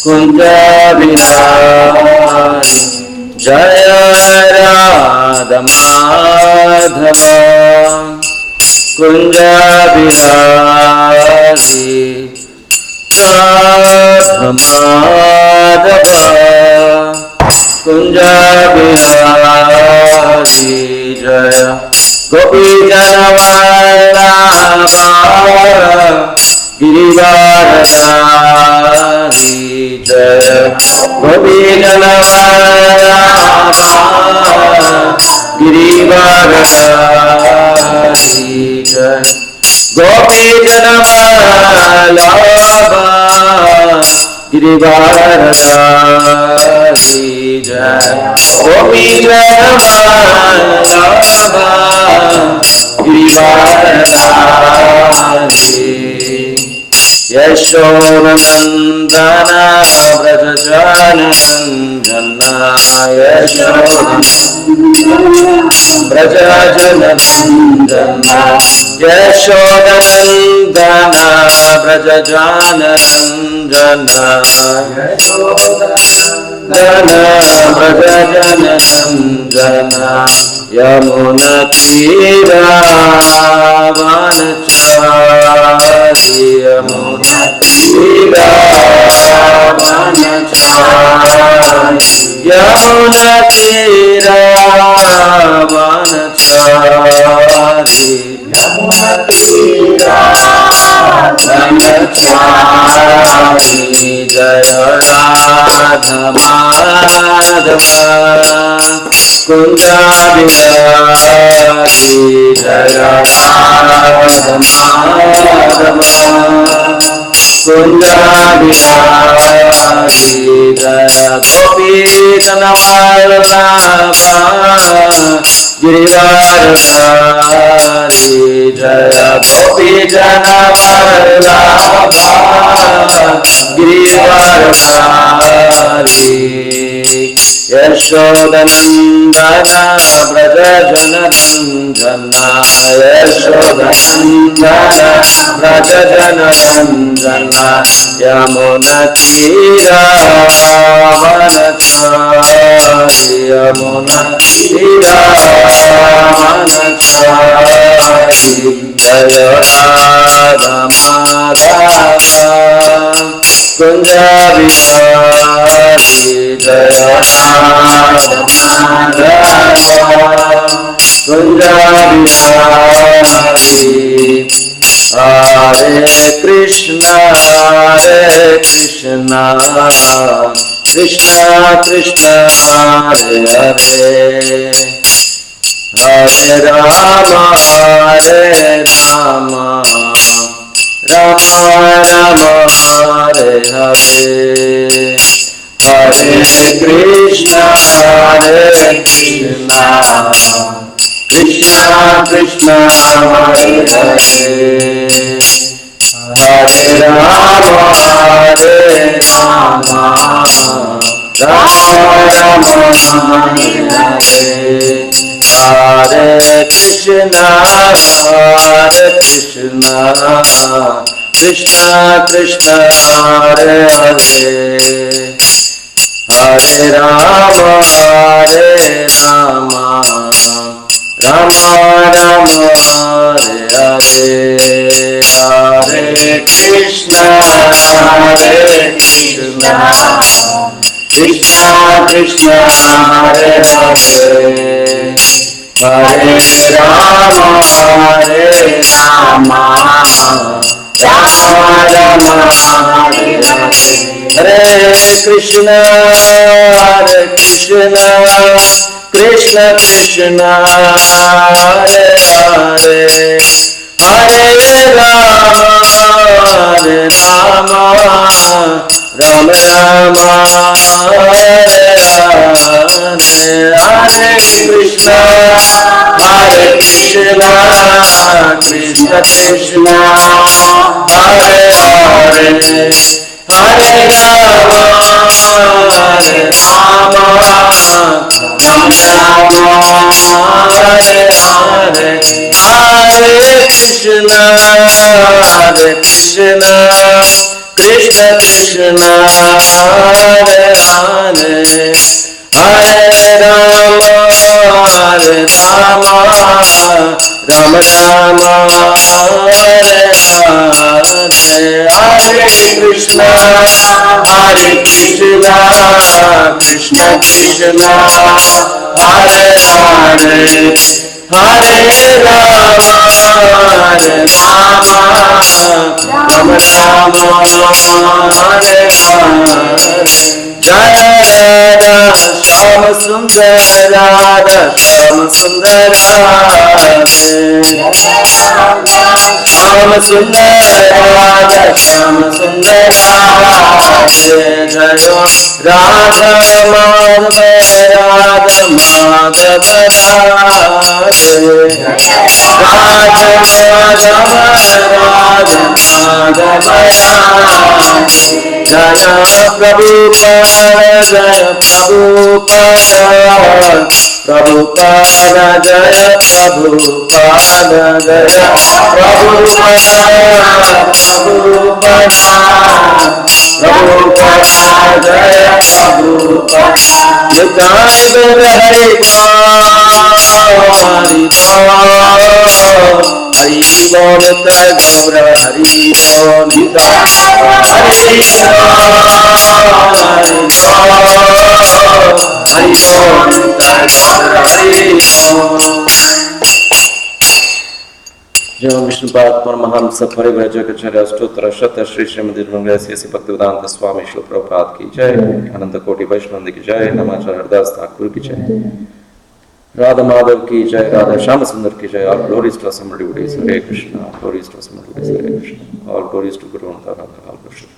कुंज बिहारी जय राधा माधव कुंज बिहारी राधा माधव कुंज बिहारी जय गोपी जनवल्लभा गिरिवारधारी जय गोपी जनवल्लभा गिरिवारधारी जय गोपी जनवल्लभा गिरिवारधारी जय गोपी जनवल्लभा गिरिवारधारी यशोदनंदन व्रजजननंदन व्रजजननंदन यशोदनंदन व्रजजननंदन व्रजजननंदन यमुनतीरावनचारी यमुनतीरावनचारी जय राधा माधव कुंज बिहारी जय राधा माधव कुंज बिहारी जय गोपी जनवल्लभा गिरिवारधारी जय गोपी जनवल्लभा गिरिवारधारी यशोदनंदन व्रजजननंदन यशोदनंदन व्रजजननंदन यमुनतीरावनचारी यमुनतीरावनचारी जय राधा माधव कुंज बिहारी जय राधा माधव कुंज बिहारी हरे Krishna Krishna Krishna Hare Hare Hare Ram Ram Ram Hare Hare Hare Krishna Krishna Krishna Hare Hare Hare Ram Ram Ram Hare Hare Hare Krishna Krishna Krishna Hare Hare Hare Ram Ram Ram Hare Hare Hare Krishna Krishna Krishna Hare Hare Hare Ram Ram Ram Hare Hare Hare Krishna Krishna Krishna Hare Hare Hare Ram Ram Ram Hare Hare Hare Krishna Krishna Krishna Hare Hare Hare Ram Ram Hare Hare Hare Krishna Krishna Krishna Hare Hare Hare Rama Hare Rama Rama Rama Hare Hare Hare Krishna Krishna Krishna Hare Hare Hare Rama Hare Rama Rama Rama Hare Hare Jaya Radha Shyama Sundar Radha Shyama Sundar Radhe Shyama Sundar Radha Shyama Sundar Radhe Jayo Radha Madhava Radha Madhava Radhe Radha Madhava Radha Madhava Radhe Jaya Prabhupada Jaya Prabhupada Prabhupada Jaya Prabhupada Jaya Prabhupada Prabhupada Jaya Prabhupada Nitai Hari Hari Bol Nitai Gaura Hari Bol Nitai Hari जय विष्णुपाद परमहंस परिव्राजकाचार्य अष्टोत्तर शत श्री श्रीमती श्री भक्तिवेदांत स्वामी श्री प्रभुपाद की जय अनंत कोटि वैष्णव की जय नमाचार्य हरदास ठाकुर की जय राधा माधव की जय राधा श्याम सुंदर की जय all glories to assembled devotees Hare Krishna glories to assembled devotees Hare Krishna all glories to Guru Radha all worship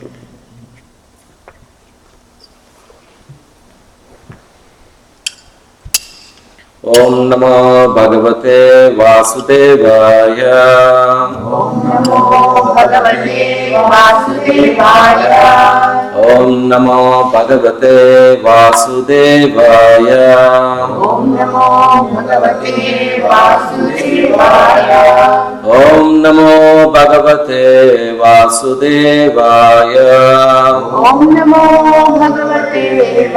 ओम नमो भगवते वासुदेवाय ओम नमो भगवते वासुदेवाय ओम नमो भगवते वासुदेवाय ओम नमो भगवते वासुदेवाय ओम नमो भगवते वासुदेवाय ओम नमो भगवते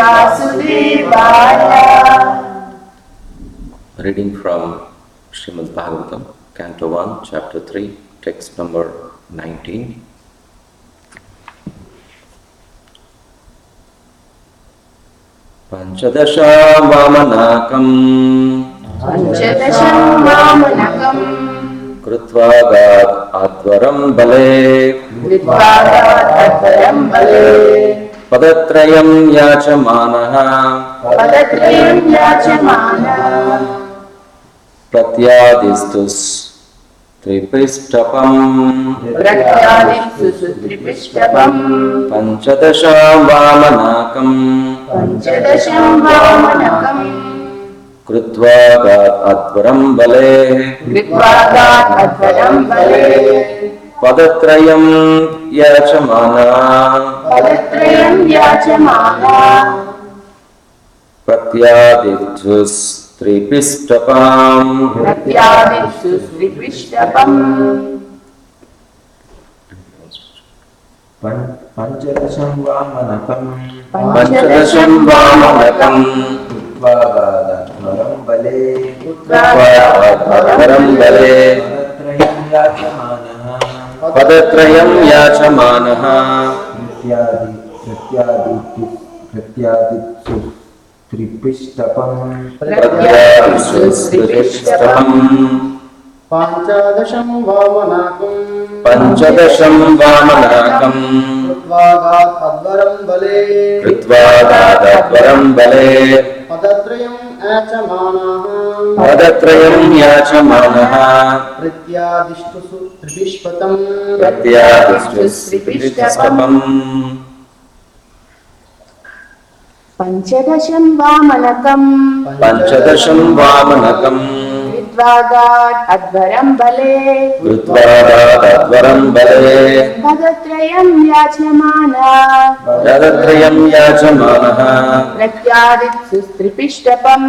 वासुदेवाय Reading from Srimad Bhagavatam, Canto 1, Chapter 3, Text number 19. Panchadasha Vamanakam Krutva Gad Advaram Bale Padatrayam Yachamanaha Pratyadistus Tripistapam Panchadasham Vamanakam Krutva Gad Advaram Bale Padatrayam Yachamana Pratyadistus Tripistapam Panchadasham Vamanakam Krutva Bale Padatrayam Yachamanaha Pratyadistus Tripistapam Panchadasham Vamanakam Krutva Advaram Bale Padatrayam Yachamanaha Pratyadistus Tripistapam Panchadasham Vamanakam Vidvagat Advaram Bale Padatrayam Yachamana Pratyadistus Tripistapam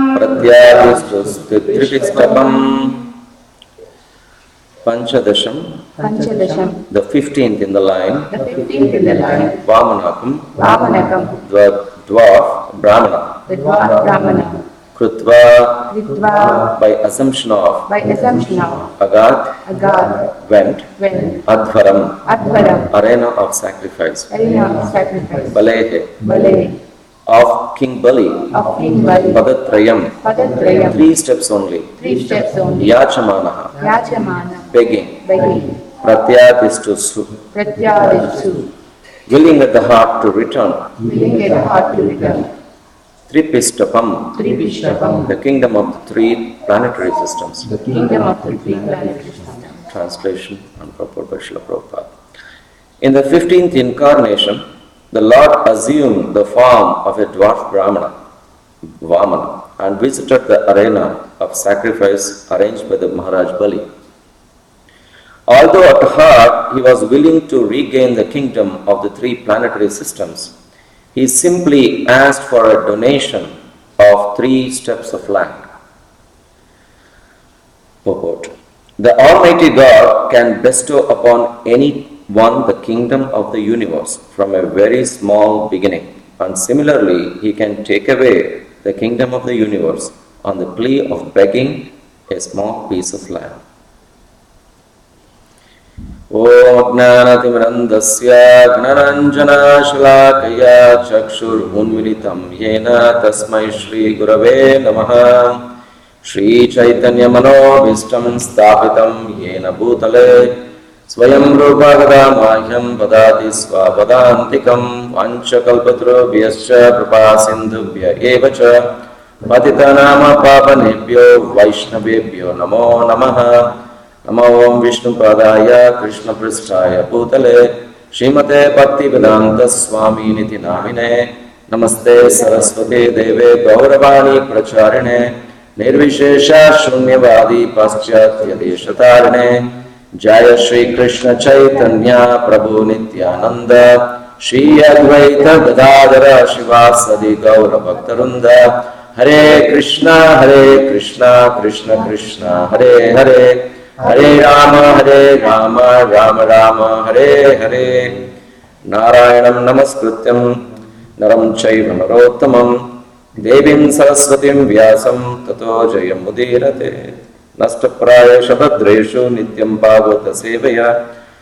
Panchadasham, Panchadasham, the 15th in the line, the 15th in the line, Vamanakam, Vamanakam, the dwarf Brahmana, the dwarf Brahmana, Krutva, Ritva, by assumption of by assumption of Agat, Agad, went, when Advaram, Advaram, arena of sacrifice, arena of sacrifice, Balehe, Bale, of King Bali, of King Bali, Padatrayam, Padatrayam, 3 steps only, 3 steps only, Yachamanaha, Yachamana, begging, begging, Pratyatistu, Pratyaditsu, willing at the heart to return, willing at heart to return, Tripistapam, Tripishapam, the kingdom of the 3 planetary systems. the kingdom of the 3 planetary systems. Translation and purport by Srila Prabhupada. In the 15th incarnation, the Lord assumed the form of a dwarf Brahmana, Vamana, and visited the arena of sacrifice arranged by the Maharaj Bali. Although at heart he was willing to regain the kingdom of the 3 planetary systems, he simply asked for a donation of 3 steps of land. Purport. The Almighty God can bestow upon anyone the kingdom of the universe from a very small beginning, and similarly he can take away the kingdom of the universe on the plea of begging a small piece of land. Om Jnanatimirandasya Gnananjana Shalakaya Chakshur Unmilitam Yena Tasmai Shri Gurave Namaha Shri Chaitanya Manobhishtam Sthapitam Yena Bhutale Swayam Rupa Mahyam Padati Svapadantikam Vanchakalpatrubhyascha Prapasindhubhya Evacha Patitanama Papanebhyo Vaishnavebhyo Namo Namaha Namo Om Vishnu Padaya Krishna Prasthaya Bhutale Srimate Bhaktivedanta Swami Niti Namine Namaste Saraswate Deve Gauravani Pracharine Nirvishesha Shunyavadi Paschatya Deshatarine Jaya Shri Krishna Chaitanya Prabhu Nityananda Shri Advaita Gadadara Shivasadi Gaura Bhaktarunda Hare Krishna Krishna Krishna Hare Hare Hare Rama Rama Rama Hare Hare Narayanam Namaskrityam Naram Chaiva Narottamam Devim Saraswatim Vyasam Tato Jayam Mudirate Nashtapraya Shabhadreshu Nityam Bhagavata Sevaya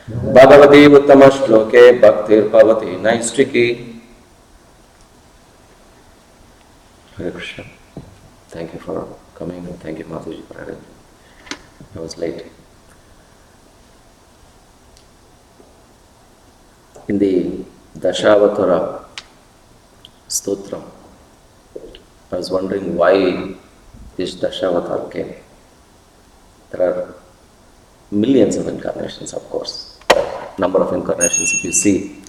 Bhagavati Uttama Shloke Bhaktir Bhavati Naistiki. Hare Krishna. Thank you for coming and thank you Mataji for arranging. I was late. In the Dashavatara Stotra, I was wondering why this Dashavatar came. There are millions of incarnations, of course. Number of incarnations, if you see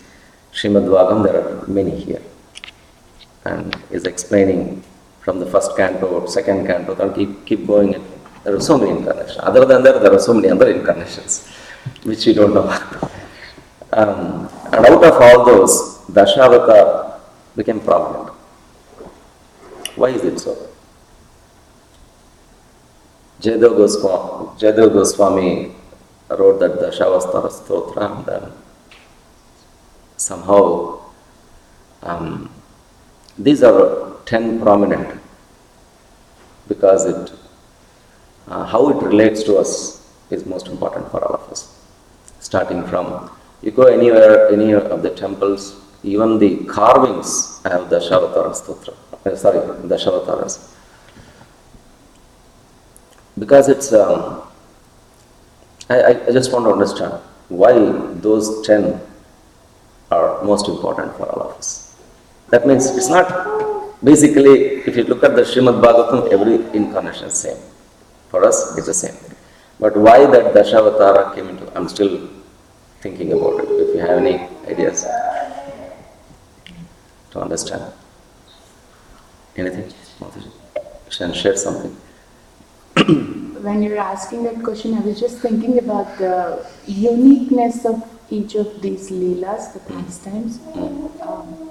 Srimad Bhagavatam, there are many here. And is explaining from the first canto, second canto, and keep going. There are so many incarnations. Other than that, there are so many other incarnations, which we don't know. And out of all those, Dashavata became prominent. Why is it so? Jayadeva Goswami wrote that Dashavastara Stotra, and then somehow these are 10 prominent because how it relates to us is most important for all of us. Starting from, you go anywhere, any of the temples, even the carvings have Dashavatara Stotra. Dashavataras. Because it's, I just want to understand why those 10 are most important for all of us. That means it's not, basically, if you look at the Srimad Bhagavatam, every incarnation is same. For us, it's the same. But why that Dashavatara came into, I'm still thinking about it. If you have any ideas to understand. Anything? Can share something. When you're asking that question, I was just thinking about the uniqueness of each of these leelas, the pastimes.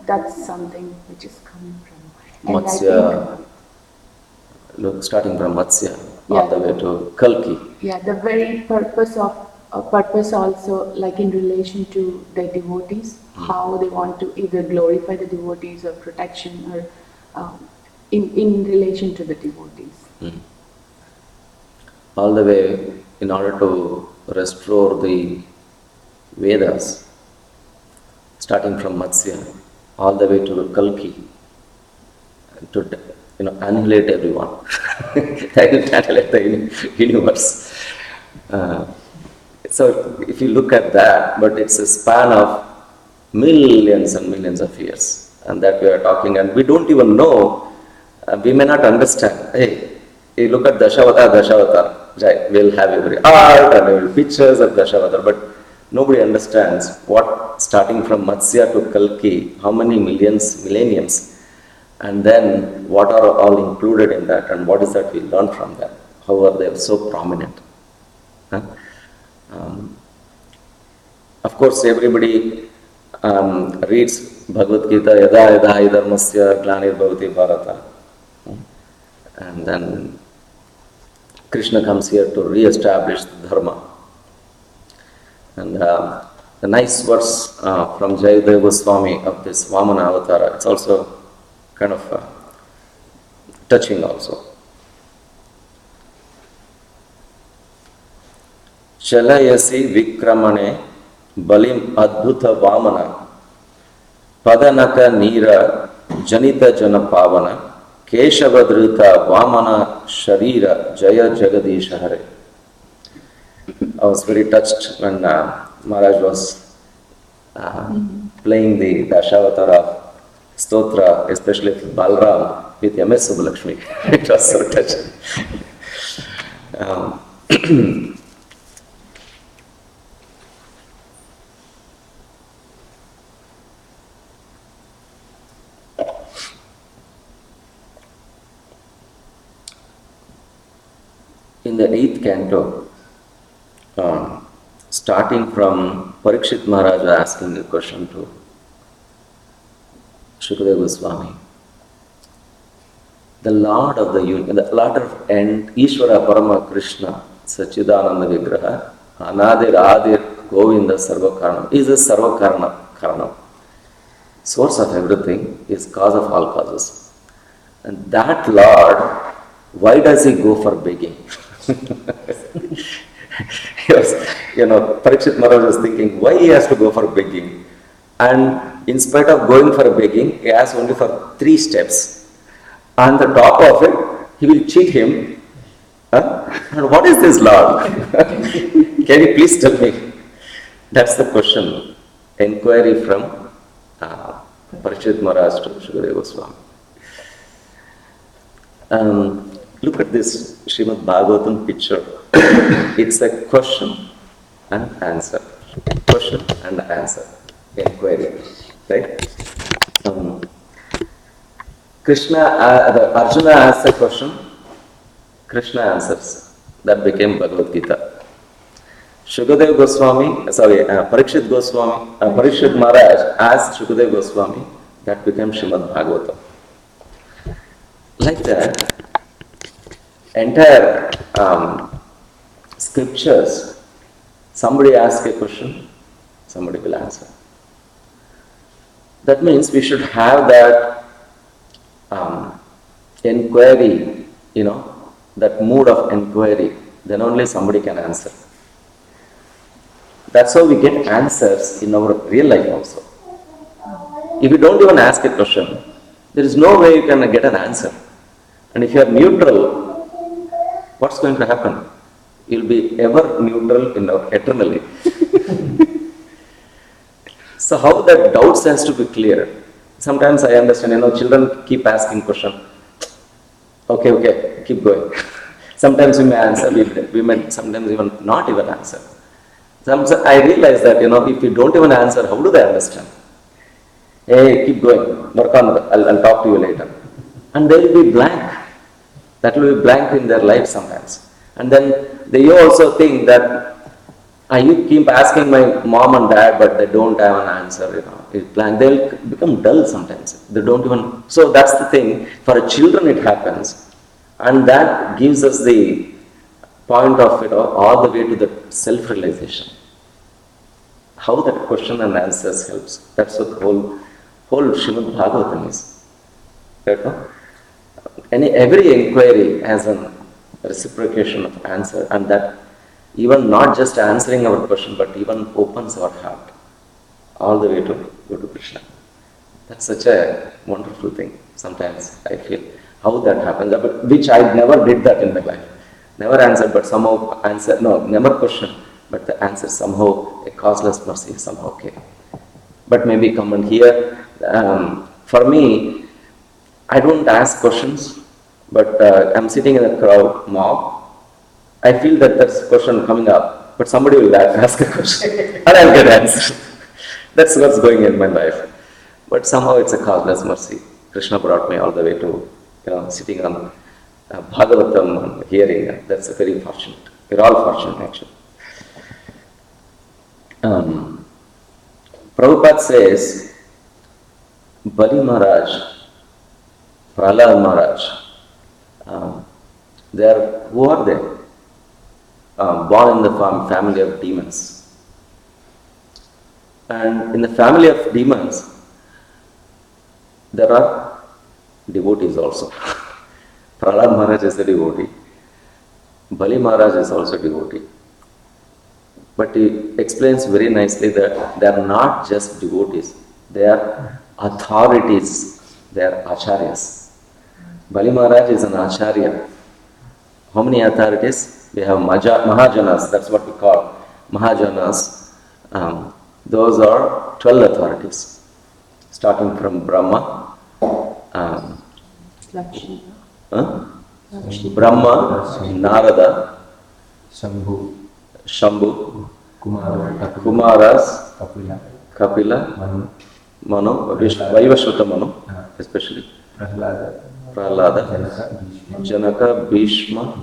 That's something which is coming from. And What's Look, starting from Matsya all Yeah. the way to Kalki. Yeah, the very purpose also, like in relation to the devotees, how they want to either glorify the devotees or protection, or in relation to the devotees. All the way in order to restore the Vedas, starting from Matsya, all the way to the Kalki, to annihilate everyone, annihilate the universe. So if you look at that, but it's a span of millions and millions of years, and that we are talking, and we don't even know, we may not understand. Hey, you look at Dashavatar, right? We'll have every art and every pictures of Dashavatar, but nobody understands what, starting from Matsya to Kalki, how many millenniums, and then what are all included in that, and what is that we learn from that? How are they so prominent? Huh? Of course, everybody reads Bhagavad Gita, Yada Yada Hi Dharmasya Glanir Bhavati Bharata. And then Krishna comes here to re-establish the Dharma. And the nice verse from Jayadeva Goswami of this Vamana Avatara, it's also kind of touching also. Chalayasi Vikramane Balim Adbhuta Vamana Padanaka Neera Janita Janapavana Keshavadruta Vamana Sharira Jaya Jagadisha Hare. I was very touched when Maharaj was playing the Dashavatara Stotra, especially with Balaram with MS Subbalakshmi. It was so touching. In the 8th canto, starting from Parikshit Maharaj asking a question to Shukadeva Goswami, the Lord of the Universe, the Lord of End, Ishvara Parama Krishna, Sachidananda Vigraha, Anadir Adir Govinda Sarva Karanam, is a Sarva Karanam. Source of everything, is cause of all causes. And that Lord, why does he go for begging? Parikshit Maharaj was thinking, why he has to go for begging? And in spite of going for begging, he asks only for 3 steps. On the top of it, he will cheat him. And what is this Lord? Can you please tell me? That's the question. Inquiry from Parikshit Maharaj to Shukadeva Goswami. Look at this Srimad Bhagavatam picture. It's a question and answer. Question and answer. Inquiry. Right? Arjuna asks a question, Krishna answers. That became Bhagavad Gita. Shukadeva Goswami, Parikshit Maharaj asked Shukadeva Goswami, that became Srimad Bhagavatam. Like that, entire scriptures, somebody asks a question, somebody will answer. That means we should have that inquiry, that mood of inquiry, then only somebody can answer. That's how we get answers in our real life also. If you don't even ask a question, there is no way you can get an answer. And if you are neutral, what's going to happen? You'll be ever neutral eternally. So how that doubts has to be clear. Sometimes I understand, children keep asking question. Okay, keep going. Sometimes we may answer, we may sometimes even not even answer. Sometimes I realize that, if you don't even answer, how do they understand? Hey, keep going, work on it, I'll talk to you later. And they will be blank. That will be blank in their life sometimes. And then they also think that I keep asking my mom and dad, but they don't have an answer, it's blank. They'll become dull sometimes. They don't even, so that's the thing. For children it happens. And that gives us the point of it all the way to the self-realization. How that question and answers helps. That's what the whole Srimad Bhagavatam is. Right? No? Every inquiry has a reciprocation of answer, and that even not just answering our question, but even opens our heart all the way to go to Krishna. That's such a wonderful thing. Sometimes I feel how that happens, which I never did that in my life. Never answered, but somehow answer. No, never question, but the answer somehow a causeless mercy somehow came. But maybe come and hear. For me, I don't ask questions, but I'm sitting in a crowd, mob. I feel that there's a question coming up, but somebody will ask a question, and I'll get an answer. That's what's going in my life. But somehow it's a causeless mercy. Krishna brought me all the way to, sitting on Bhagavatam and hearing. That's a very fortunate. We're all fortunate, actually. Prabhupada says, Bali Maharaj, Prasad Maharaj, who are they? Born in the family of demons. And in the family of demons, there are devotees also. Prasad Maharaj is a devotee. Bali Maharaj is also a devotee. But he explains very nicely that they are not just devotees, they are authorities, they are acharyas. Bali Maharaj is an acharya. How many authorities? We have Mahajanas, that's what we call Mahajanas. Those are 12 authorities, starting from Brahma, Lakshmi. Brahma, Narada, Shambhu, Kumaras, Kapila, Manu, Vaivashvata Manu, especially Prahlada, Janaka, Bhishma,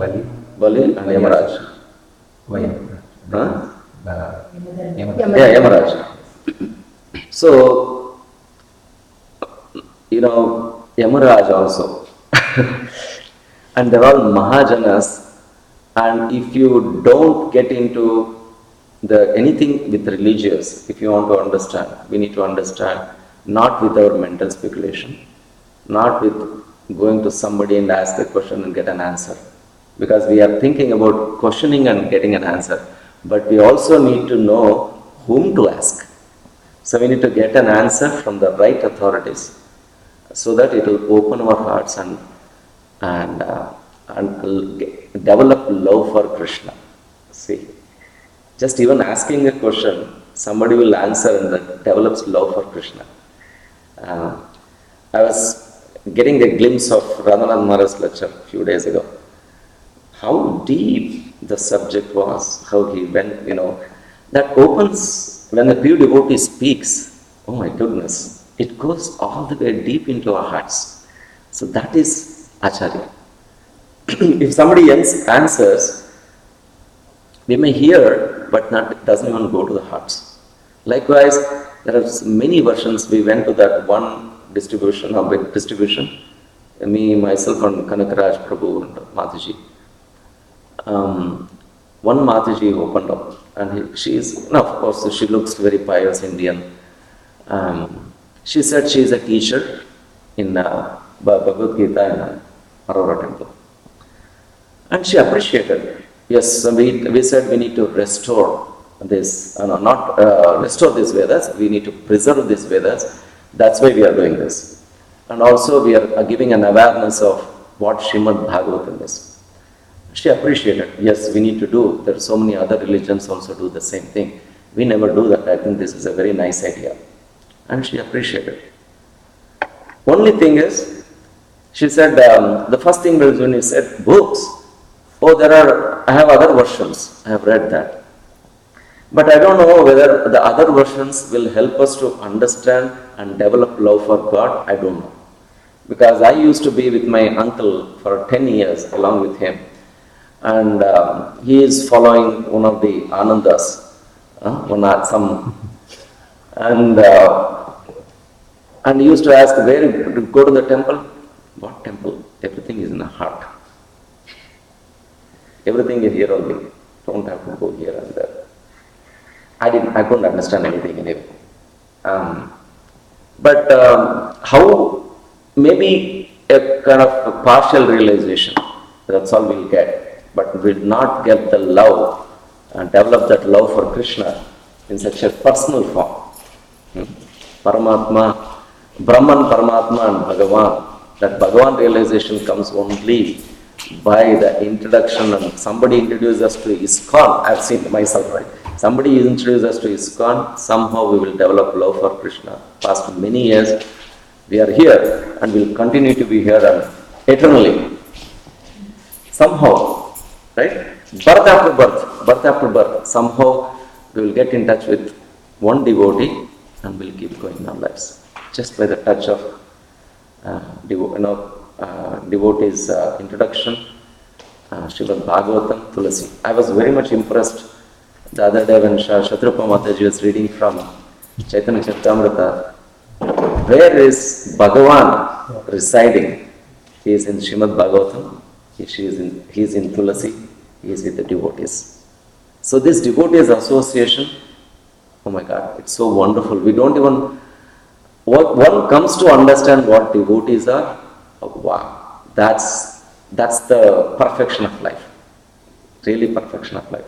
Bali, and Yamaraj. Yamaraj. So, Yamaraj also. And they're all Mahajanas. And if you don't get into anything with religious, if you want to understand, we need to understand not with our mental speculation, not with going to somebody and ask a question and get an answer. Because we are thinking about questioning and getting an answer. But we also need to know whom to ask. So we need to get an answer from the right authorities so that it will open our hearts and develop love for Krishna. See, just even asking a question, somebody will answer and that develops love for Krishna. I was getting a glimpse of Radhanath Maharaj's lecture a few days ago. How deep the subject was, how he went, that opens, when a pure devotee speaks, oh my goodness, it goes all the way deep into our hearts. So that is Acharya. If somebody else answers, we may hear, but it doesn't even go to the hearts. Likewise, there are many versions. We went to that one distribution, a big distribution, me, myself, and Kanakaraj, Prabhu, and Mataji. One Mataji opened up, and of course, she looks very pious Indian. She said she is a teacher in Bhagavad Gita in Aurora Temple. And she appreciated. Yes, we said we need to restore this, not restore these Vedas, we need to preserve these Vedas. That's why we are doing this. And also we are giving an awareness of what Srimad Bhagavatam is. She appreciated. Yes, we need to do. There are so many other religions also do the same thing. We never do that. I think this is a very nice idea. And she appreciated. Only thing is, she said, the first thing when you said books, I have other versions. I have read that. But I don't know whether the other versions will help us to understand and develop love for God. I don't know. Because I used to be with my uncle for 10 years along with him. And he is following one of the Anandas. And he used to ask, where to go to the temple? What temple? Everything is in the heart. Everything is here only. Don't have to go here and there. I couldn't understand anything anyway. But how maybe a kind of a partial realization, that's all we'll get. But we'll not get the love and develop that love for Krishna in such a personal form. Paramatma, Brahman, Paramatma and Bhagavan. That Bhagavan realization comes only by the introduction, and somebody introduced us to ISKCON. I've seen myself, right? Somebody introduced us to ISKCON, somehow we will develop love for Krishna. Past many years, we are here and will continue to be here and eternally. Somehow, right? Birth after birth, somehow we will get in touch with one devotee and we'll keep going in our lives. Just by the touch of devotee's introduction, Srimad Bhagavatam, Tulasi. I was very much impressed the other day when Shatrupa Mataji was reading from Chaitanya Charitamrita. Where is Bhagavan residing? He is in Srimad Bhagavatam, he is in Tulasi, he is with the devotees. So this devotees association, oh my God, it's so wonderful. We don't even, one comes to understand what devotees are, oh, wow, that's the perfection of life, really perfection of life.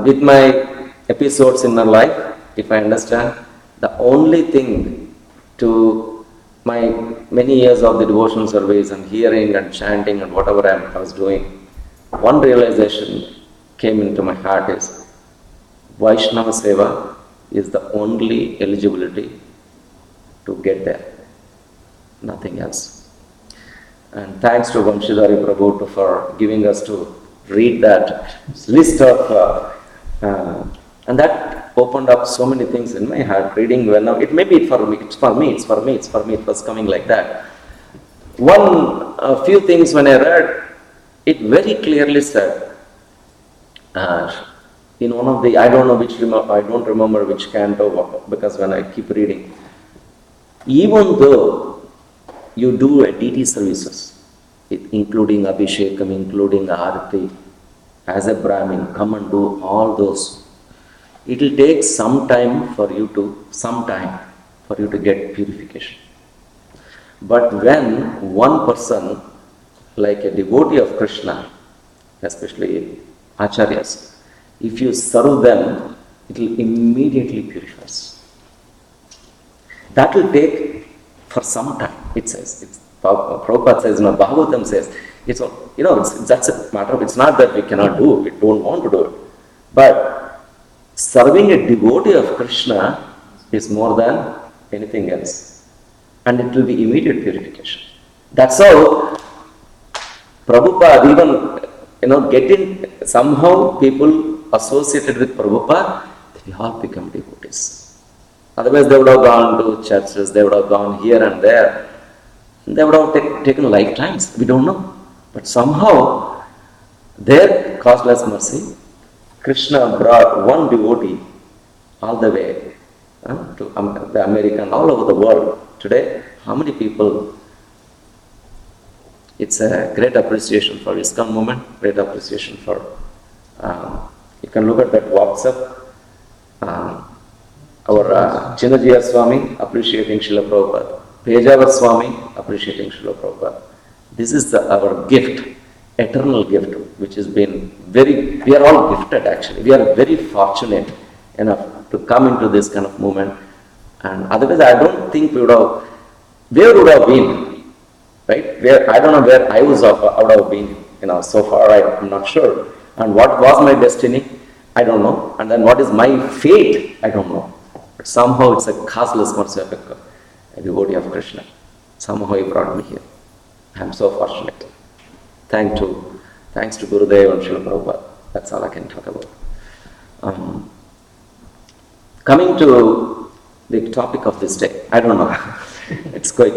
With my episodes in my life, if I understand, the only thing to my many years of the devotional service and hearing and chanting and whatever I was doing, one realization came into my heart is Vaishnava Seva is the only eligibility to get there, nothing else. And thanks to Vamshidhari Prabhu for giving us to read that list of, and that opened up so many things in my heart. Reading well now, it may be for me, it was coming like that. A few things when I read, it very clearly said, in one of the, I don't remember which canto, because when I keep reading, even though you do a DT services, including Abhishekam, including Arati, as a Brahmin, come and do all those. It will take some time for you to get purification. But when one person, like a devotee of Krishna, especially Acharyas, if you serve them, it will immediately purify. That will take for some time, it says. Prabhupada says, Bhagavatam says, that's a matter of, it's not that we cannot do it, we don't want to do it. But serving a devotee of Krishna is more than anything else. And it will be immediate purification. That's how Prabhupada even, getting somehow people associated with Prabhupada, they all become devotees. Otherwise they would have gone to churches, they would have gone here and there. They would have taken lifetimes, we don't know. But somehow, their causeless mercy, Krishna brought one devotee all the way to the America and all over the world. Today, how many people? It's a great appreciation for ISKCON movement, great appreciation for, you can look at that WhatsApp. Our Chinnajaya Swami appreciating Srila Prabhupada. Pejavar Swami appreciating Srila Prabhupada. This is our gift, eternal gift, which has been we are all gifted actually. We are very fortunate enough to come into this kind of movement. And otherwise I don't think where would have been, right? I don't know where I would have been, so far I'm not sure. And what was my destiny, I don't know. And then what is my fate, I don't know. But somehow it's a causeless mercy of a devotee of Krishna. Somehow he brought me here. I am so fortunate. Thanks to Gurudev and Srila Prabhupada. That's all I can talk about. Coming to the topic of this day. I don't know.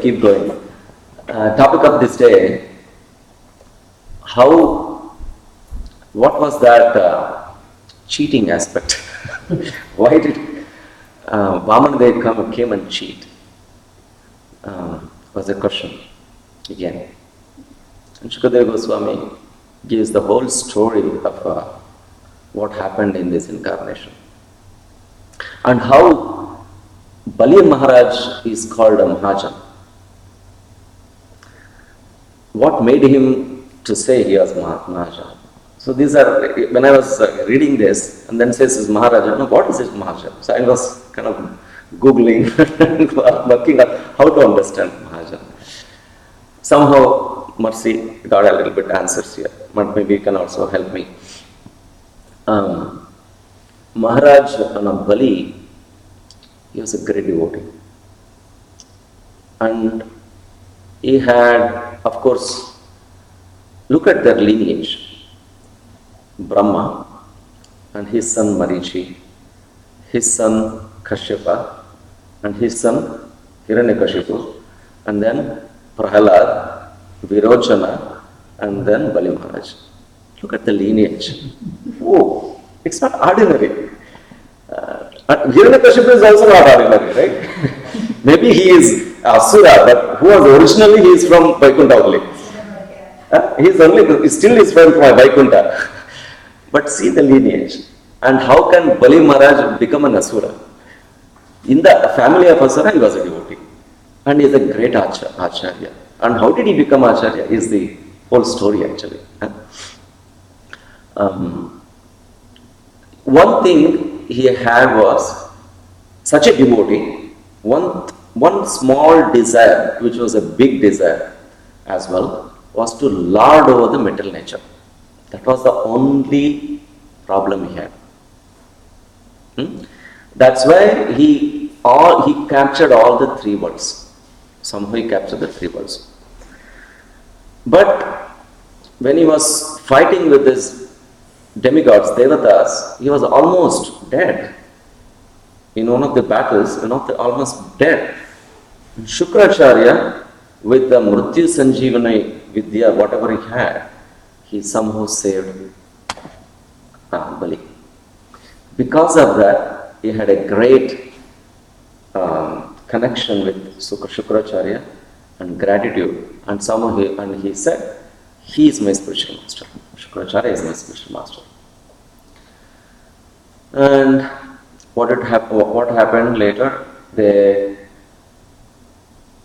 Keep going. Topic of this day. What was that cheating aspect? Why did Vaman came and cheat? Was the question again. And Shukadeva Goswami gives the whole story of what happened in this incarnation. And how Bali Maharaj is called a Mahajan. What made him to say he was Mahajan? So these are, when I was reading this, and then says is Maharaja, no, what is this Mahajan? So I was kind of Googling, working out how to understand Mahajan. Somehow, Mercy got a little bit answers here, but maybe you can also help me. Maharaj Bali, he was a great devotee. And he had, of course, look at their lineage. Brahma and his son Marichi, his son Kashyapa, and his son Hiranyakashipu, and then Prahalad, Virochana, and then Bali Maharaj. Look at the lineage. Oh, it's not ordinary. Hiranyakashipu is also not ordinary, right? Maybe he is Asura, but who was originally he is from Vaikuntha only. He still is from Vaikuntha. But see the lineage. And how can Bali Maharaj become an Asura? In the family of Asura, he was a devotee. And he is a great Acharya. And how did he become Acharya is the whole story actually. One thing he had was, such a devotee, one small desire, which was a big desire as well, was to lord over the material nature. That was the only problem he had. That's why he captured all the three worlds. Somehow he captured the three worlds. But when he was fighting with his demigods, Devatas, he was almost dead. In one of the battles, almost dead. Shukracharya, with the Mrityu Sanjeevani Vidya, whatever he had, he somehow saved Bali. Because of that, he had a great connection with Shukracharya and gratitude. And somehow he said, he is my spiritual master. Shukracharya is my spiritual master. And what happened later?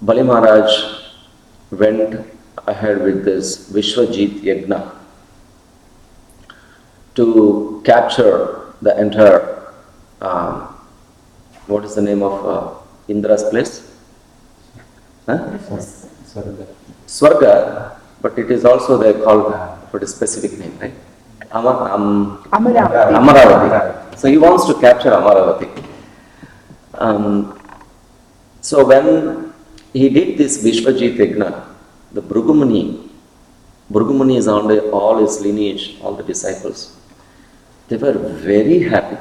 Bali Maharaj went ahead with this Vishwajit Yagna to capture the entire, what is the name of Indra's place? Swarga, but it is also they called for a specific name, right? Amaravati. So he wants to capture Amaravati. So when he did this Vishwajit Yagna, the Bhrugumuni is on all his lineage, all the disciples. They were very happy.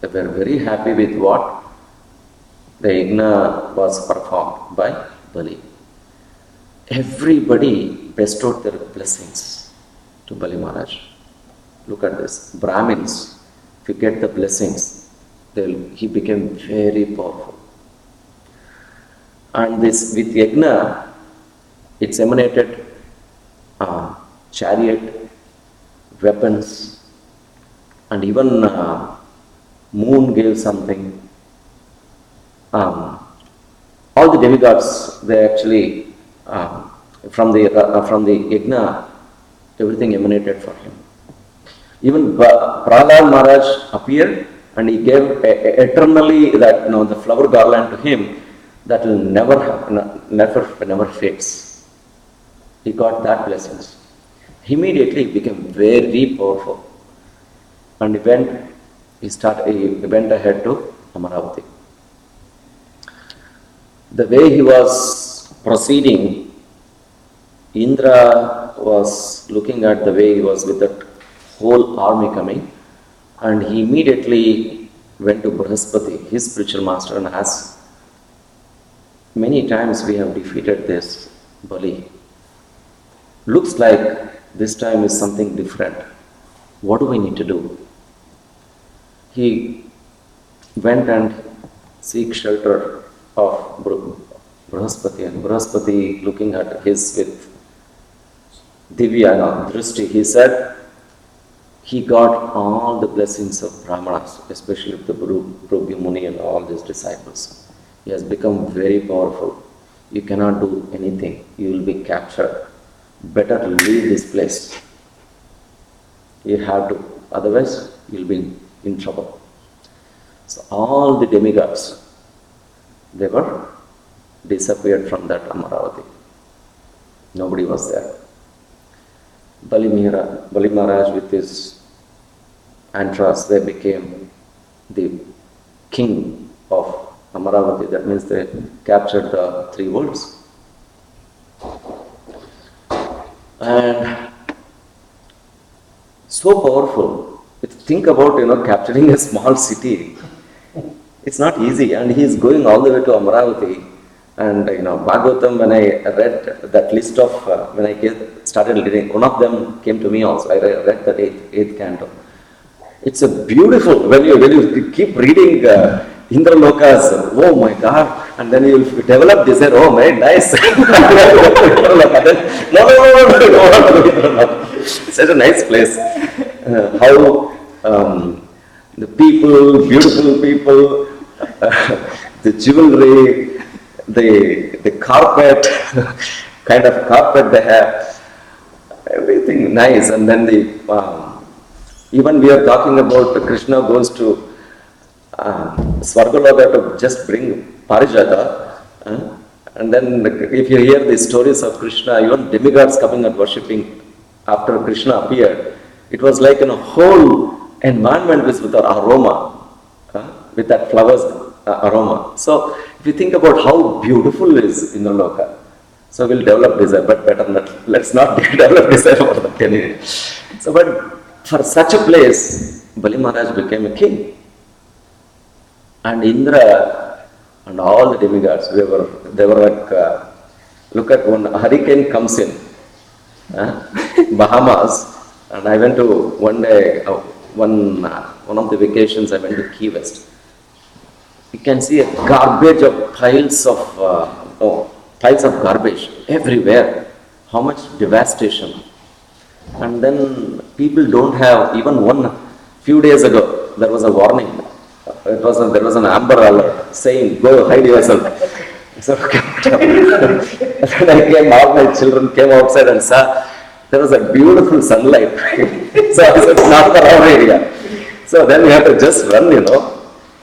They were very happy with what the Yagna was performed by Bali. Everybody bestowed their blessings to Bali Maharaj. Look at this. Brahmins, if you get the blessings, he became very powerful. And this with Yagna, it's emanated chariot, weapons, and even moon gave something. All the demigods, they actually from the Yagna, everything emanated for him. Even Prasad Maharaj appeared and he gave eternally that the flower garland to him that will never fades. He got that blessings. Immediately he became very powerful, and he went ahead to Amaravati. The way he was proceeding, Indra was looking at the way he was with that whole army coming, and he immediately went to Brihaspati, his spiritual master, and asked, many times we have defeated this Bali. Looks like this time is something different. What do we need to do? He went and seek shelter of Brihaspati, and Brihaspati looking at his with Divya, no, Drishti, he said he got all the blessings of Brahmanas, especially of the Prabhu Muni and all his disciples. He has become very powerful. You cannot do anything. You will be captured. Better leave this place. You have to, otherwise you will be in trouble. So all the demigods, they were disappeared from that Amaravati. Nobody was there. Bali Maharaj with his entourage, they became the king of Amaravati. That means they captured the 3 worlds. And so powerful. Think about, capturing a small city. It's not easy. And he is going all the way to Amaravati. And, Bhagavatam, when I read that list of, when I started reading, one of them came to me also. I read that eighth canto. It's a beautiful, when you keep reading Indralokas, oh my God, and then you develop this, oh my, nice. No. It's such a nice place. How the people, beautiful people, the jewelry, the carpet, kind of carpet they have, everything nice. And then even we are talking about Krishna goes to Swargaloka to just bring Parijata. And then if you hear the stories of Krishna, even demigods coming and worshipping after Krishna appeared, it was like a whole environment with our aroma, with that flowers aroma. So if you think about how beautiful is Indraloka, so we'll develop desire, but better not, let's not develop desire for that anyway. So, but for such a place, Bali Maharaj became a king. And Indra and all the demigods, they were like, look at when a hurricane comes in, Bahamas, and I went to one day, one of the vacations, I went to Key West. You can see a garbage of piles of garbage everywhere. How much devastation. And then people don't have, even few days ago, there was a warning. There was an amber alert saying, go hide yourself. So, then I came out, my children came outside and saw there was a beautiful sunlight. So I said, it's not for our area. So then you have to just run,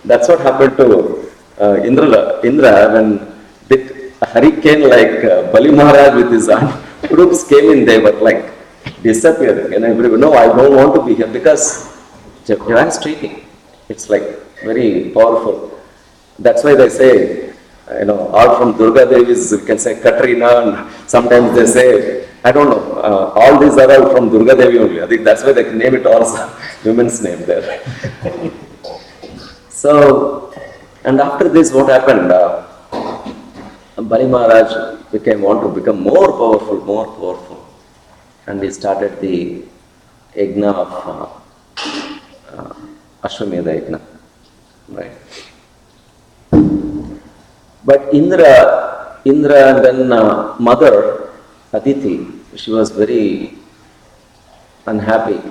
That's what happened to Indra when a hurricane like Bali Maharaj with his troops came in, they were like disappearing. And everybody, no, I don't want to be here because devastating. It's like very powerful. That's why they say, all from Durga Devi's, we can say Katrina, and sometimes they say, I don't know, all these are all from Durga Devi only. I think that's why they name it also women's name there. So, and after this, what happened? Bali Maharaj want to become more powerful. And he started the yajna of Ashwamedha yajna. Right. But Indra and then mother Aditi, she was very unhappy.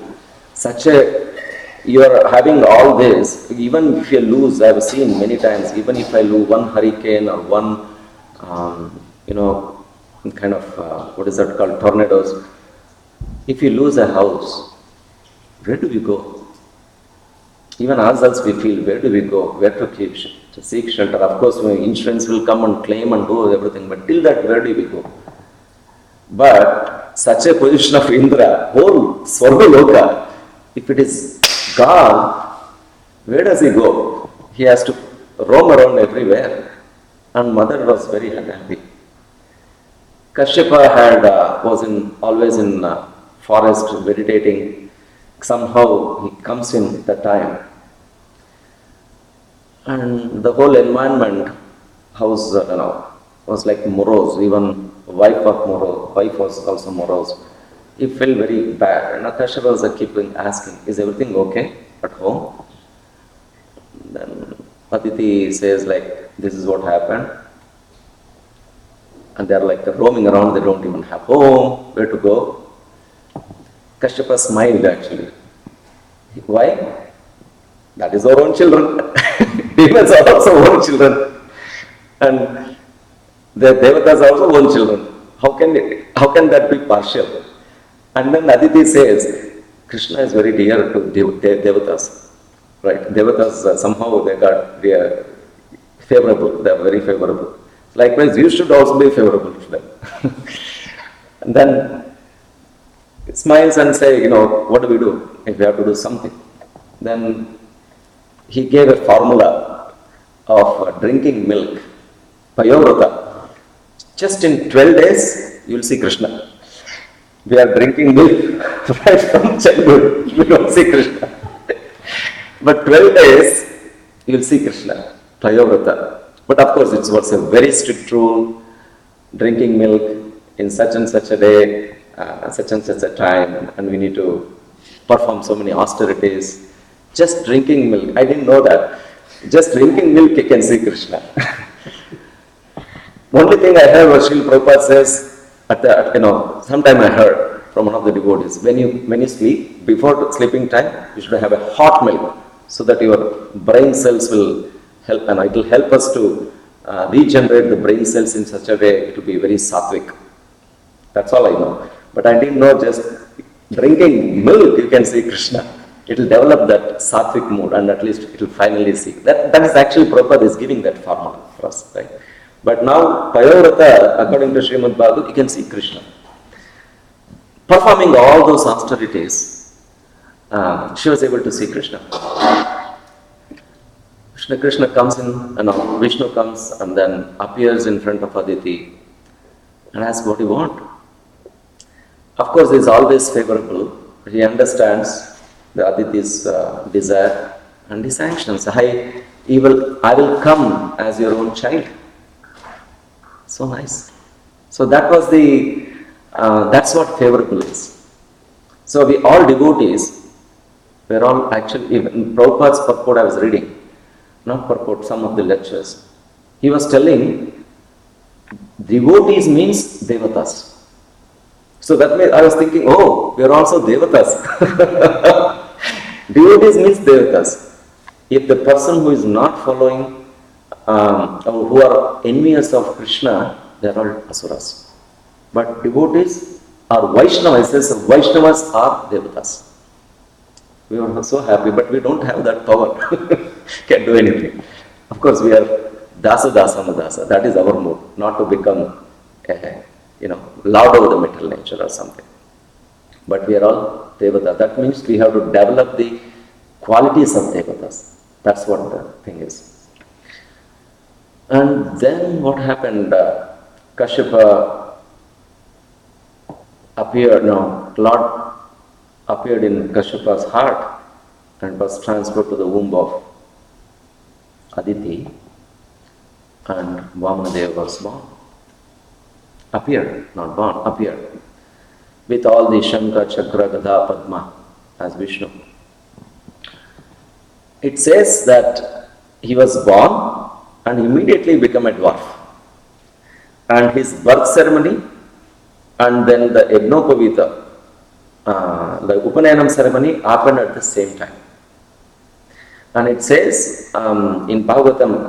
You are having all this, even if you lose, I have seen many times, even if I lose one hurricane or one, kind of, what is that called, tornadoes. If you lose a house, where do we go? Even ourselves we feel, where do we go? Where to seek shelter? Of course, insurance will come and claim and do everything, but till that, where do we go? But such a position of Indra, whole Swargaloka, if it is gone, where does he go? He has to roam around everywhere. And mother was very unhappy. Kashyapa was always in forest meditating. Somehow he comes in that time. And the whole environment was like morose. Even wife was also morose. He felt very bad. And Kashyapa was keeping asking, is everything okay at home? Then Aditi says this is what happened. And they are roaming around, they don't even have home, where to go. Kashyapa smiled actually. Why? That is our own children. Demons are also own children. And the devatas are also own children. How can that be partial? And then Aditi says, Krishna is very dear to devatas. Right? Devatas somehow they are favorable. They are very favorable. Likewise, you should also be favorable to them. And then it smiles and say, what do we do if we have to do something? Then he gave a formula of drinking milk, payovrata. Just in 12 days, you will see Krishna. We are drinking milk right from childhood. We don't see Krishna. But 12 days, you will see Krishna, payovrata. But of course, it was a very strict rule, drinking milk in such and such a day, such and such a time, and we need to perform so many austerities. Just drinking milk, I didn't know that. Just drinking milk, you can see Krishna. Only thing I heard was Srila Prabhupada says, sometime I heard from one of the devotees, when you sleep, before sleeping time, you should have a hot milk, so that your brain cells will help, and it will help us to regenerate the brain cells in such a way to be very sattvic. That's all I know. But I didn't know just drinking milk, you can see Krishna. It will develop that sattvic mood, and at least it will finally see. That is actually Prabhupada is giving that formula for us, right? But now, payovrata, according to Srimad Bhagavad, you can see Krishna. Performing all those austerities, she was able to see Krishna. Krishna comes in, Vishnu comes and then appears in front of Aditi and asks, what do you want? Of course, he is always favorable. He understands the Aditi's desire and he sanctions. I will come as your own child. So nice. So that was that's what favorable is. So we all devotees, we're all actually, even Prabhupada's purport I was reading, not purport, some of the lectures. He was telling, devotees means devatas. So that means I was thinking, we are also devatas. Devotees means devatas. If the person who is not following, or who are envious of Krishna, they are all asuras. But devotees are Vaishnavas. It says Vaishnavas are devatas. We are so happy, but we don't have that power. Can't do anything. Of course, we are dasa dasa. That is our mood, not to become, loud over the material nature or something. But we are all devata. That means we have to develop the qualities of devatas. That's what the thing is. And then what happened? Kashyapa appeared. Lord appeared in Kashyapa's heart and was transferred to the womb of Aditi, and Vamanadeva was born. Appeared, not born, appeared. With all the Shankha, Chakra, Gada, Padma as Vishnu. It says that he was born and immediately became a dwarf. And his birth ceremony and then the Yagnopavita, the Upanayanam ceremony happened at the same time. And it says in Bhagavatam,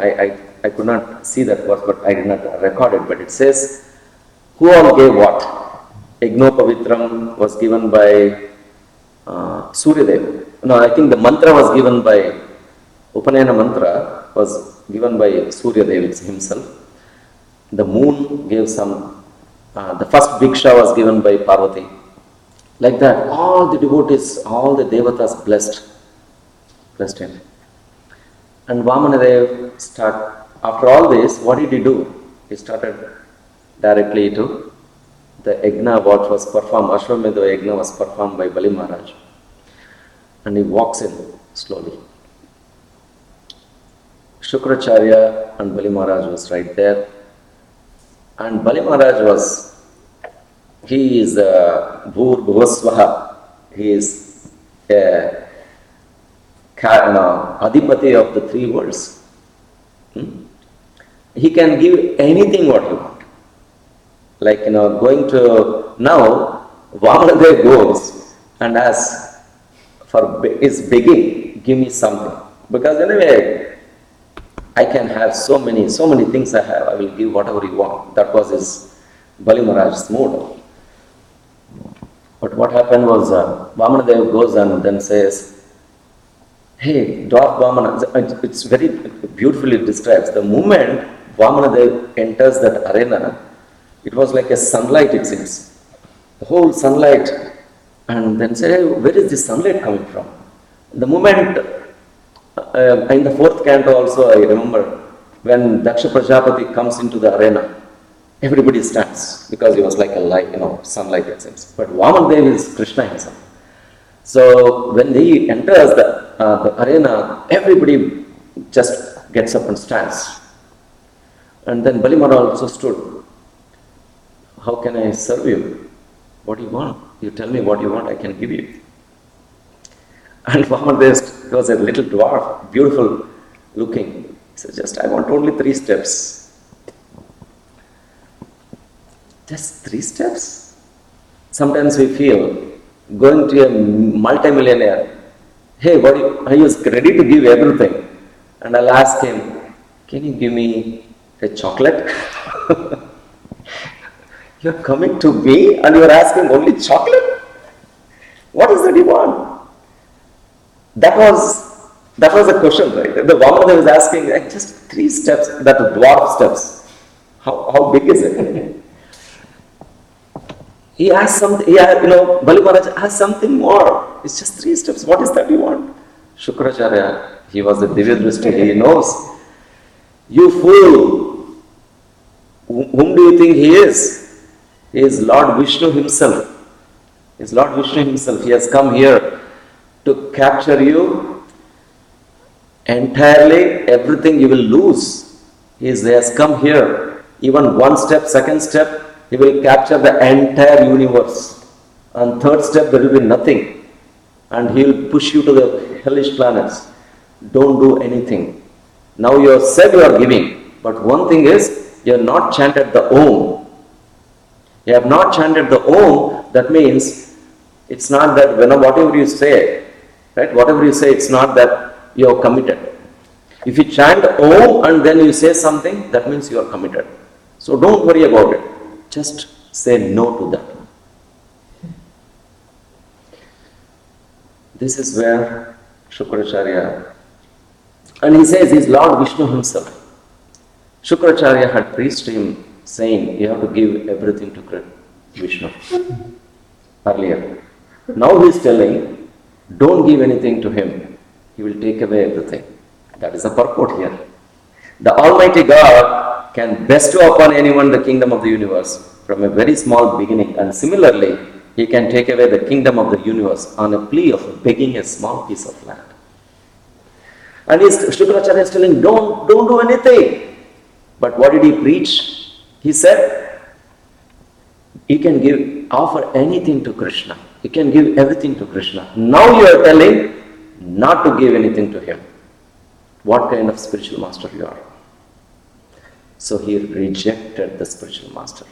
I could not see that verse, but I did not record it, but it says, who all gave what? Yagnopavitram was given by Suryadev. No, I think the mantra was given by, Upanayana mantra was given by Suryadev himself. The moon gave some, the first Bhiksha was given by Parvati. Like that, all the devotees, all the devatas blessed him. And Vamanadev after all this, what did he do? He started directly to the Yajna, what was performed, Ashwamedha Yajna was performed by Bali Maharaj. And he walks in slowly. Shukracharya and Bali Maharaj was right there. And Bali Maharaj he is Bhur Bhuvasvaha. He is Adipati of the three worlds. He can give anything what you want. Like, going to, now, Vamanadev goes and asks is begging, give me something. Because anyway, I can have so many things I have, I will give whatever you want. That was his Bali Maharaj's mood. But what happened was, Vamanadev goes and then says, hey, dwarf Vamana, it's very beautifully describes. The moment Vamanadev enters that arena, it was like a sunlight, it seems. The whole sunlight, and then say, hey, where is this sunlight coming from? The moment, in the fourth canto also, I remember, when Daksha Prajapati comes into the arena, everybody stands, because he was like a light, sunlight, it seems. But Vamanadev is Krishna himself. So when he enters the arena, everybody just gets up and stands. And then Bali Maharaj also stood. How can I serve you? What do you want? You tell me what you want, I can give you. And Vamanadev was a little dwarf, beautiful looking. He said, I want only 3 steps. Just 3 steps? Sometimes we feel, going to a multimillionaire, hey, are you ready to give everything? And I'll ask him, can you give me a chocolate? You're coming to me and you're asking only chocolate? What is that you want? That was a question, right? The Vamanadev was asking, just 3 steps, that dwarf steps. How big is it? He asked something, Bali Maharaj asked something more. It's just 3 steps. What is that you want? Shukracharya, he was a Divya Drishti, he knows. You fool! Whom do you think he is? He is Lord Vishnu himself. He is Lord Vishnu himself. He has come here to capture you entirely. Everything you will lose. He has come here. Even 1 step, 2nd step, he will capture the entire universe. And 3rd step, there will be nothing. And he will push you to the hellish planets. Don't do anything. Now you have said you are giving. But one thing is, you have not chanted the Om. You have not chanted the Om, that means it's not that whatever you say, right? Whatever you say, it's not that you are committed. If you chant Om and then you say something, that means you are committed. So don't worry about it. Just say no to that. This is where Shukracharya, and he says he's Lord Vishnu himself. Shukracharya had preached him saying you have to give everything to Vishnu earlier. Now he is telling, don't give anything to him. He will take away everything. That is the purport here. The Almighty God can bestow upon anyone the kingdom of the universe from a very small beginning, and similarly, he can take away the kingdom of the universe on a plea of begging a small piece of land. And Shukracharya is telling, don't do anything. But what did he preach? He said, you can offer anything to Krishna. You can give everything to Krishna. Now you are telling not to give anything to him. What kind of spiritual master you are? So he rejected the spiritual master.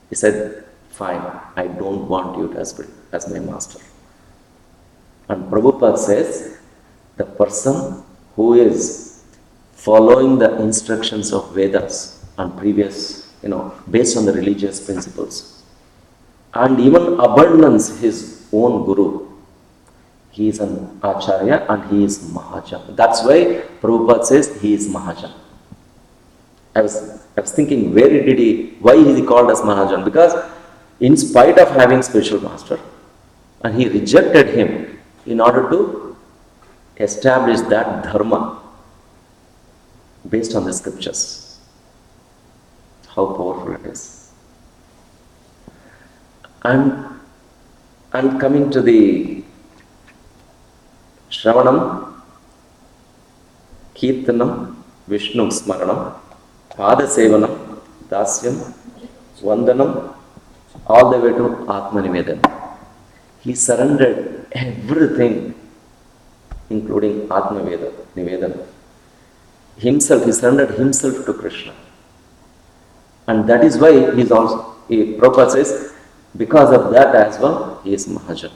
He said, fine, I don't want you as my master. And Prabhupada says, the person who is following the instructions of Vedas and previous, based on the religious principles, and even abandons his own guru, he is an Acharya and he is Mahajan. That's why Prabhupada says he is Mahajan. I was thinking, why is he called as Mahajan? Because in spite of having spiritual master, and he rejected him in order to establish that dharma based on the scriptures. How powerful it is. And coming to the Shravanam, Kirtanam, Vishnu Smaranam, Pada Sevanam, Dasyam, Vandanam, all the way to Atma Nivedana. He surrendered everything, including Atma Nivedana. He surrendered himself to Krishna. And that is why Prabhupada says, because of that as well, he is Mahajan.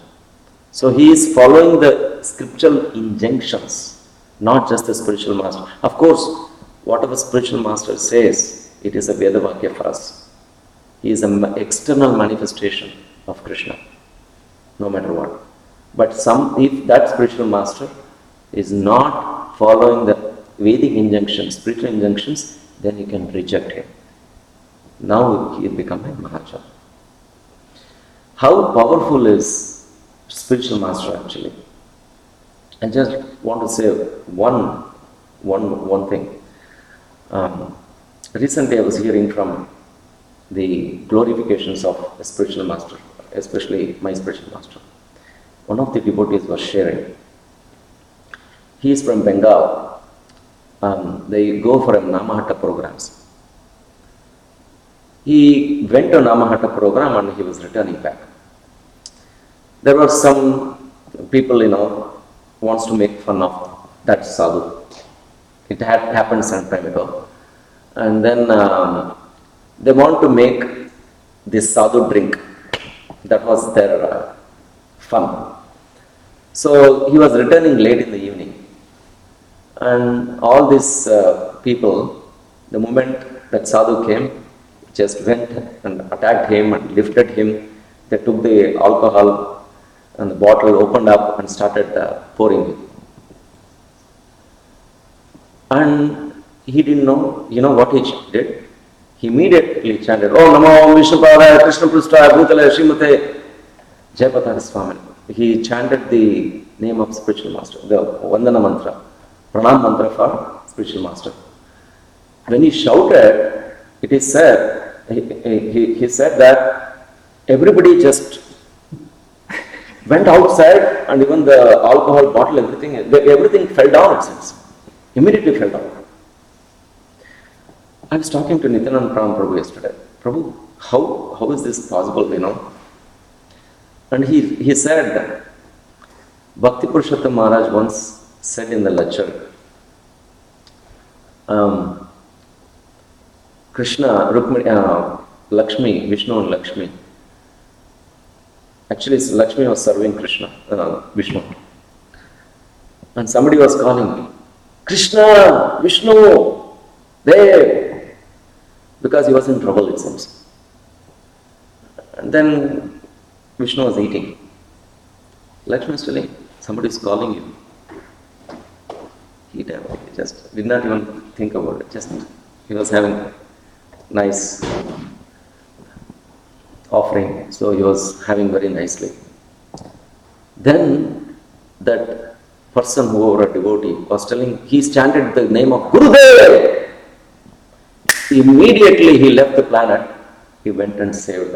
So he is following the scriptural injunctions, not just the spiritual master. Of course, whatever spiritual master says, it is a Vedavakya for us. He is an external manifestation of Krishna, no matter what. But if that spiritual master is not following the Vedic injunctions, spiritual injunctions, then you can reject him. Now he will become a Mahajan. How powerful is spiritual master actually? I just want to say one thing. Recently I was hearing from the glorifications of a spiritual master, especially my spiritual master. One of the devotees was sharing. He is from Bengal. They go for a Namahatta programs. He went to Namahatta program and he was returning back. There were some people, wants to make fun of that sadhu. It had happened some time ago. And then they want to make this sadhu drink. That was their fun. So he was returning late in the evening. And all these people, the moment that sadhu came, just went and attacked him and lifted him. They took the alcohol and the bottle opened up and started pouring it. And he didn't know, what he did? He immediately chanted, "Oh Namo Vishnupadaya Krishna Prusthaya Bhutale Srimate Jayapataka Swami." He chanted the name of spiritual master, the Vandana mantra, Pranam mantra for spiritual master. When he shouted, it is said, he said that everybody just went outside and even the alcohol bottle, everything fell down, it seems. Immediately fell down. I was talking to Nityananda Prabhu yesterday. Prabhu, how is this possible, And he said that Bhakti Purushottam Maharaj once said in the lecture, Krishna, Rukmini, Lakshmi, Vishnu and Lakshmi. Actually, Lakshmi was serving Krishna, Vishnu. And somebody was calling, "Krishna, Vishnu, there," because he was in trouble, it seems. And then Vishnu was eating. Lakshmi was telling, "Somebody is calling you." He just did not even think about it. He was having nice offering, so he was having very nicely. Then that person who was a devotee was telling, he chanted the name of Gurudev. Immediately he left the planet, he went and saved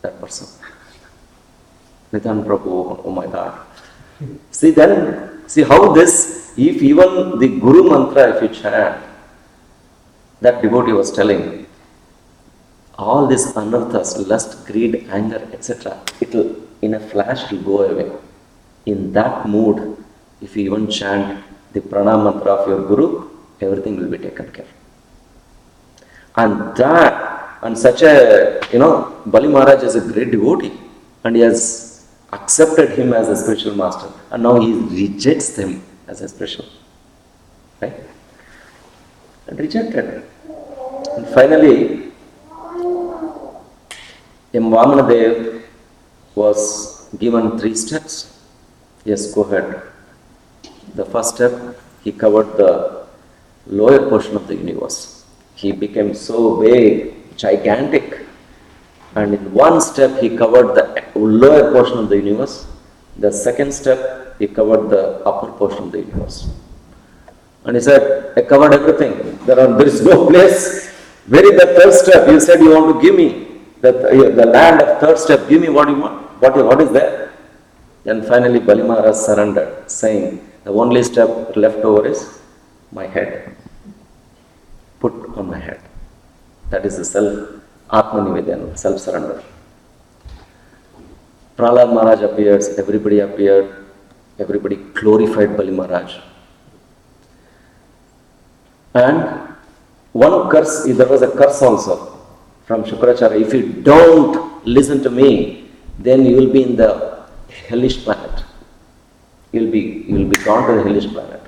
that person. Nityananda Prabhu, oh my God. See how this, if even the Guru mantra, if you chant, that devotee was telling, all these anarthas, lust, greed, anger, etc., it'll in a flash will go away. In that mood, if you even chant the pranam mantra of your Guru, everything will be taken care. And such a, Bali Maharaj is a great devotee and he has accepted him as a spiritual master and now he rejects him as a spiritual, right? And rejected. And finally, Vamanadev was given 3 steps. Yes, go ahead. The first step, he covered the lower portion of the universe. He became so big, gigantic, and in one step he covered the lower portion of the universe. The second step, he covered the upper portion of the universe. And he said, "I covered everything. There is no place. Where is the third step? You said you want to give me the land of third step. Give me what you want. What is there?" And finally Bali Maharaj surrendered, saying, "The only step left over is my head. Put on my head." That is the Atma-nivedana, self-surrender. Pralad Maharaj appears, everybody appeared, everybody glorified Bali Maharaj. And one curse, there was a curse also from Shukracharya, "If you don't listen to me, then you will be in the hellish planet. You will be gone to the hellish planet.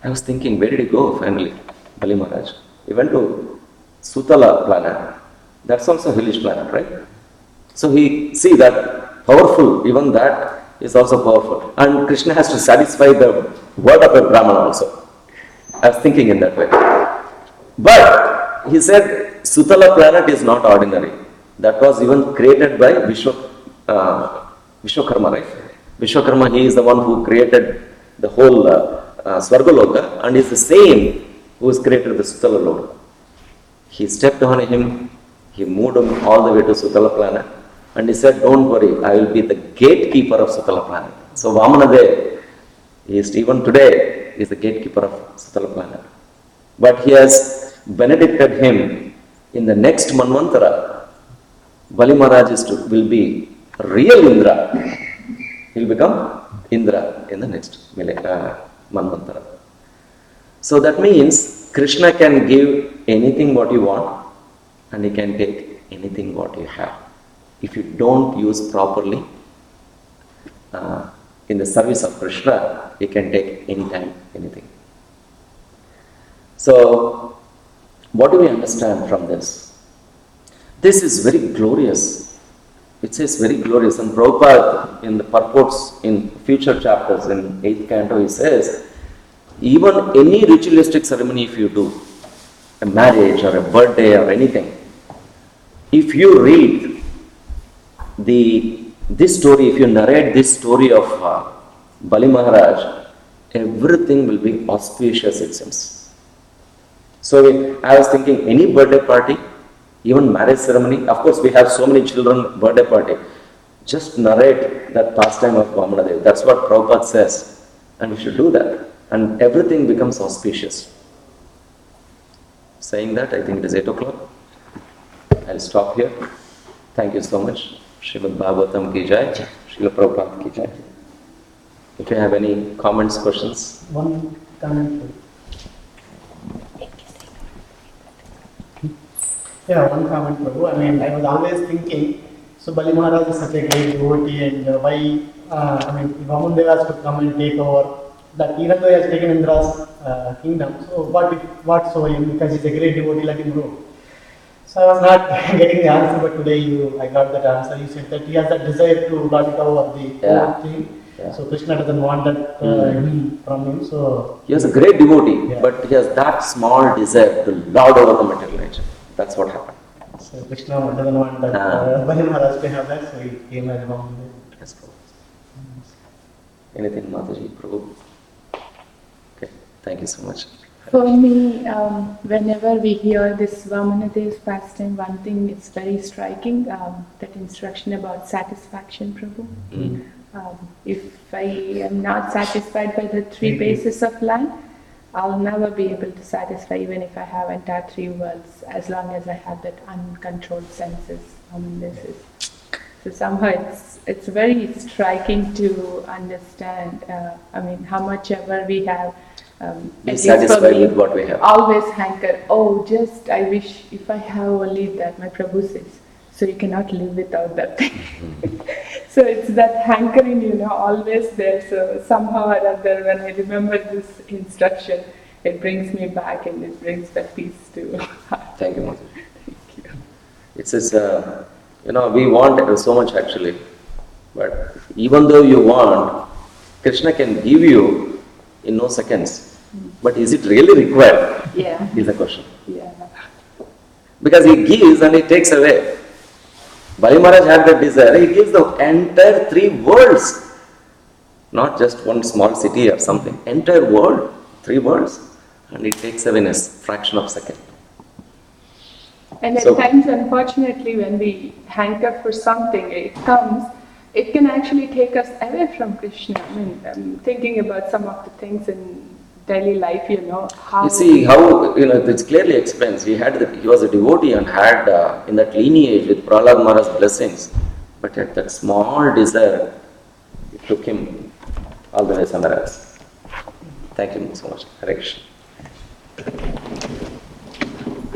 I was thinking, where did he go finally? Bali Maharaj. He went to Sutala planet. That's also hellish planet, right? So he see that powerful, even that is also powerful. And Krishna has to satisfy the word of a Brahmana also. I was thinking in that way. But he said Sutala planet is not ordinary. That was even created by Vishwakarma, right? Vishwakarma, he is the one who created the whole Swargaloka, and is the same who has created the Sutala Loka. He stepped on him, he moved him all the way to Sutala planet, and he said, don't worry, I will be the gatekeeper of Sutala planet. So Vamanadev, he is even today, is the gatekeeper of Sutala planet. But he has benedicted him in the next Manvantara. Bali Maharaj will be real Indra. He will become Indra in the next Manvantara. So that means Krishna can give anything what you want, and he can take anything what you have. If you don't use properly in the service of Krishna, he can take anytime, anything. So, what do we understand from this? This is very glorious. It says very glorious. And Prabhupada, in the purports in future chapters, in 8th canto, he says, even any ritualistic ceremony if you do, a marriage or a birthday or anything, if you read this story, if you narrate this story of Bali Maharaj, everything will be auspicious, it seems. So I was thinking, any birthday party, even marriage ceremony, of course we have so many children, birthday party, just narrate that pastime of Vamanadev. That's what Prabhupada says, and we should do that, and everything becomes auspicious. Saying that, I think it is 8 o'clock. I'll stop here. Thank you so much. Srimad Bhagavatam ki jai, Srila Prabhupada ki jai. If you have any comments, questions? One comment. Yeah, one comment, Prabhu. I mean, I was always thinking, so Bali Maharaj is such a great devotee, and why, if Vamandev has to come and take over, that even though he has taken Indra's kingdom, so what so him, because he's a great devotee, let him rule. So I was not getting the answer, but today I got that answer. You said that he has that desire to lord it over the whole thing. Yeah. So Krishna doesn't want that from him. So he is a great devotee, but he has that small desire to lord over the material nature. That's what happened. So Krishna doesn't want that Bali Maharaj to have that, so he came as a Yes, Prabhu. Anything, Mataji, Prabhu? Okay, thank you so much. For me, whenever we hear this Vamanadev's pastime, one thing is very striking, that instruction about satisfaction, Prabhu. If I am not satisfied by the 3 bases of land, I'll never be able to satisfy even if I have entire 3 worlds, as long as I have that uncontrolled senses. So somehow it's very striking to understand, how much ever we have, be satisfied with what we have. Always hanker, I wish if I have only that, my Prabhu says, so you cannot live without that thing. So it's that hankering, always there. So somehow or other, when I remember this instruction, it brings me back and it brings that peace to heart. Thank you, Mother. Thank you. It says, we want so much actually, but even though you want, Krishna can give you in no seconds. But is it really required? Yeah. Is the question. Yeah. Because he gives and he takes away. Bali Maharaj had that desire, he gives the entire 3 worlds. Not just one small city or something. Entire world, 3 worlds. And he takes away in a fraction of a second. And at times, unfortunately, when we hanker for something, it can actually take us away from Krishna. I'm thinking about some of the things in daily life, how... You see how, it's clearly explains. He was a devotee and had in that lineage with Prasad Maharaj's blessings. But yet that small desire, it took him all the way somewhere else. Thank you so much. Hare Krishna.